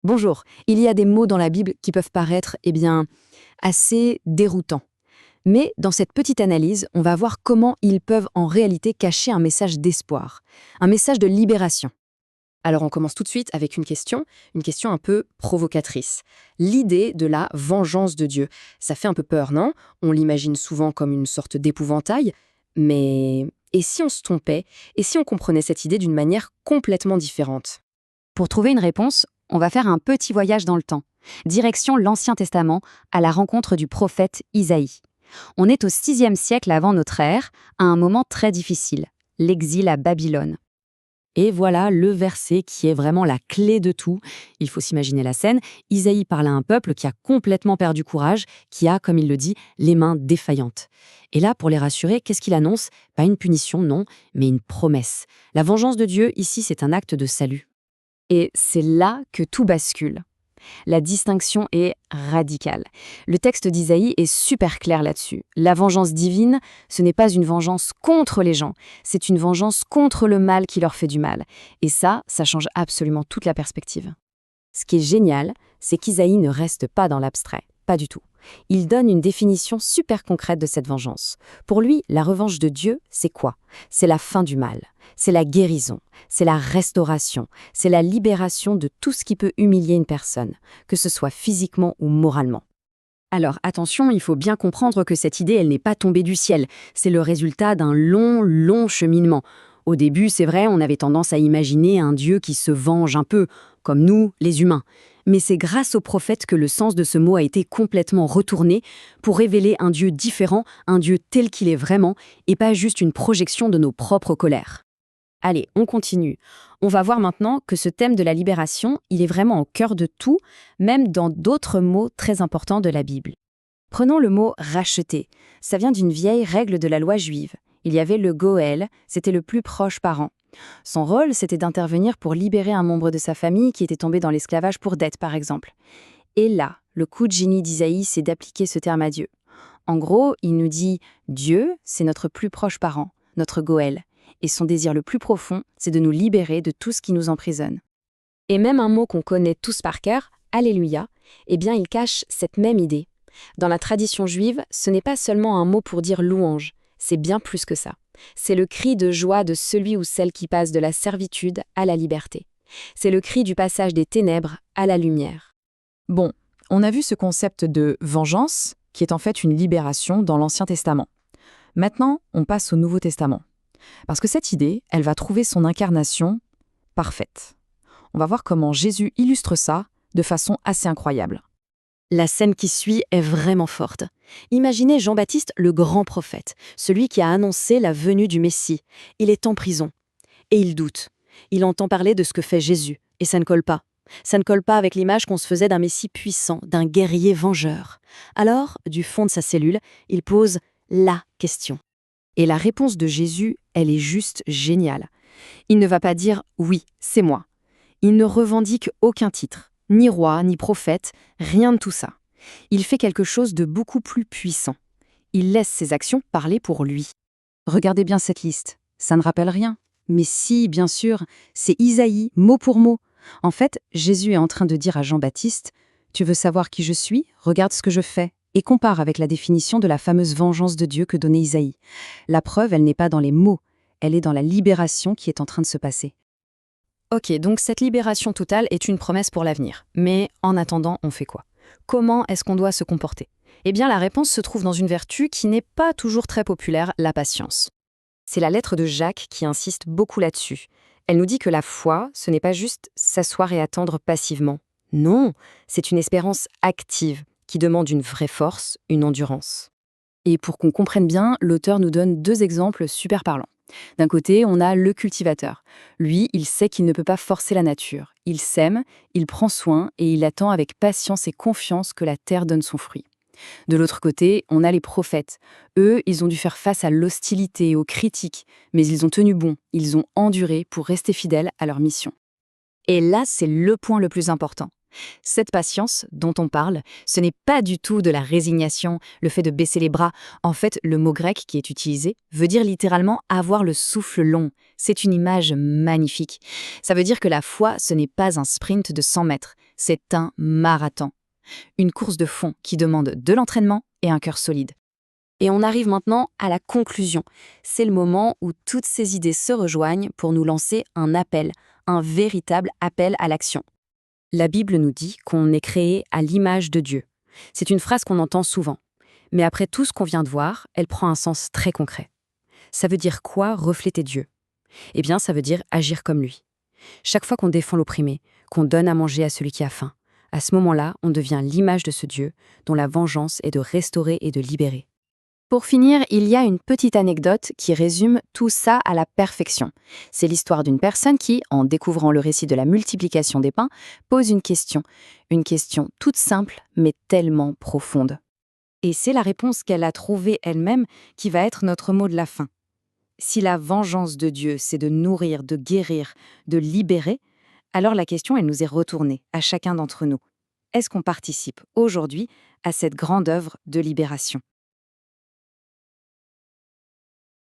Bonjour, il y a des mots dans la Bible qui peuvent paraître, assez déroutants. Mais dans cette petite analyse, on va voir comment ils peuvent en réalité cacher un message d'espoir, un message de libération. Alors on commence tout de suite avec une question un peu provocatrice. L'idée de la vengeance de Dieu. Ça fait un peu peur, non? On l'imagine souvent comme une sorte d'épouvantail, mais et si on se trompait? Et si on comprenait cette idée d'une manière complètement différente? Pour trouver une réponse, on va faire un petit voyage dans le temps. Direction l'Ancien Testament, à la rencontre du prophète Isaïe. On est au 6e siècle avant notre ère, à un moment très difficile, l'exil à Babylone. Et voilà le verset qui est vraiment la clé de tout. Il faut s'imaginer la scène. Isaïe parle à un peuple qui a complètement perdu courage, qui a, comme il le dit, les mains défaillantes. Et là, pour les rassurer, qu'est-ce qu'il annonce? Pas une punition, non, mais une promesse. La vengeance de Dieu, ici, c'est un acte de salut. Et c'est là que tout bascule. La distinction est radicale. Le texte d'Isaïe est super clair là-dessus. La vengeance divine, ce n'est pas une vengeance contre les gens, c'est une vengeance contre le mal qui leur fait du mal. Et ça change absolument toute la perspective. Ce qui est génial, c'est qu'Isaïe ne reste pas dans l'abstrait, pas du tout. Il donne une définition super concrète de cette vengeance. Pour lui, la revanche de Dieu, c'est quoi? C'est la fin du mal, c'est la guérison, c'est la restauration, c'est la libération de tout ce qui peut humilier une personne, que ce soit physiquement ou moralement. Alors attention, il faut bien comprendre que cette idée, elle n'est pas tombée du ciel. C'est le résultat d'un long cheminement. Au début, c'est vrai, on avait tendance à imaginer un Dieu qui se venge un peu, comme nous, les humains. Mais c'est grâce au prophète que le sens de ce mot a été complètement retourné pour révéler un Dieu différent, un Dieu tel qu'il est vraiment, et pas juste une projection de nos propres colères. Allez, on continue. On va voir maintenant que ce thème de la libération, il est vraiment au cœur de tout, même dans d'autres mots très importants de la Bible. Prenons le mot « racheter ». Ça vient d'une vieille règle de la loi juive. Il y avait le Goël, c'était le plus proche parent. Son rôle, c'était d'intervenir pour libérer un membre de sa famille qui était tombé dans l'esclavage pour dette, par exemple. Et là, le coup de génie d'Isaïe, c'est d'appliquer ce terme à Dieu. En gros, il nous dit « Dieu, c'est notre plus proche parent, notre Goël. Et son désir le plus profond, c'est de nous libérer de tout ce qui nous emprisonne. » Et même un mot qu'on connaît tous par cœur, « Alléluia », il cache cette même idée. Dans la tradition juive, ce n'est pas seulement un mot pour dire louange, c'est bien plus que ça. C'est le cri de joie de celui ou celle qui passe de la servitude à la liberté. C'est le cri du passage des ténèbres à la lumière. Bon, on a vu ce concept de vengeance, qui est en fait une libération dans l'Ancien Testament. Maintenant, on passe au Nouveau Testament. Parce que cette idée, elle va trouver son incarnation parfaite. On va voir comment Jésus illustre ça de façon assez incroyable. La scène qui suit est vraiment forte. Imaginez Jean-Baptiste, le grand prophète, celui qui a annoncé la venue du Messie. Il est en prison. Et il doute. Il entend parler de ce que fait Jésus. Et ça ne colle pas. Ça ne colle pas avec l'image qu'on se faisait d'un Messie puissant, d'un guerrier vengeur. Alors, du fond de sa cellule, il pose la question. Et la réponse de Jésus, elle est juste géniale. Il ne va pas dire « oui, c'est moi ». Il ne revendique aucun titre. Ni roi, ni prophète, rien de tout ça. Il fait quelque chose de beaucoup plus puissant. Il laisse ses actions parler pour lui. Regardez bien cette liste, ça ne rappelle rien. Mais si, bien sûr, c'est Isaïe, mot pour mot. En fait, Jésus est en train de dire à Jean-Baptiste « Tu veux savoir qui je suis? Regarde ce que je fais. » Et compare avec la définition de la fameuse vengeance de Dieu que donnait Isaïe. La preuve, elle n'est pas dans les mots, elle est dans la libération qui est en train de se passer. Ok, donc cette libération totale est une promesse pour l'avenir. Mais en attendant, on fait quoi? Comment est-ce qu'on doit se comporter? Eh bien, la réponse se trouve dans une vertu qui n'est pas toujours très populaire, la patience. C'est la lettre de Jacques qui insiste beaucoup là-dessus. Elle nous dit que la foi, ce n'est pas juste s'asseoir et attendre passivement. Non, c'est une espérance active qui demande une vraie force, une endurance. Et pour qu'on comprenne bien, l'auteur nous donne 2 exemples super parlants. D'un côté, on a le cultivateur. Lui, il sait qu'il ne peut pas forcer la nature. Il sème, il prend soin et il attend avec patience et confiance que la terre donne son fruit. De l'autre côté, on a les prophètes. Eux, ils ont dû faire face à l'hostilité, aux critiques, mais ils ont tenu bon, ils ont enduré pour rester fidèles à leur mission. Et là, c'est le point le plus important. Cette patience dont on parle, ce n'est pas du tout de la résignation, le fait de baisser les bras. En fait, le mot grec qui est utilisé veut dire littéralement avoir le souffle long. C'est une image magnifique. Ça veut dire que la foi, ce n'est pas un sprint de 100 mètres. C'est un marathon. Une course de fond qui demande de l'entraînement et un cœur solide. Et on arrive maintenant à la conclusion. C'est le moment où toutes ces idées se rejoignent pour nous lancer un appel, un véritable appel à l'action. La Bible nous dit qu'on est créé à l'image de Dieu. C'est une phrase qu'on entend souvent. Mais après tout ce qu'on vient de voir, elle prend un sens très concret. Ça veut dire quoi, refléter Dieu? Eh bien, ça veut dire agir comme lui. Chaque fois qu'on défend l'opprimé, qu'on donne à manger à celui qui a faim, à ce moment-là, on devient l'image de ce Dieu dont la vengeance est de restaurer et de libérer. Pour finir, il y a une petite anecdote qui résume tout ça à la perfection. C'est l'histoire d'une personne qui, en découvrant le récit de la multiplication des pains, pose une question toute simple mais tellement profonde. Et c'est la réponse qu'elle a trouvée elle-même qui va être notre mot de la fin. Si la vengeance de Dieu, c'est de nourrir, de guérir, de libérer, alors la question, elle nous est retournée, à chacun d'entre nous. Est-ce qu'on participe aujourd'hui à cette grande œuvre de libération ?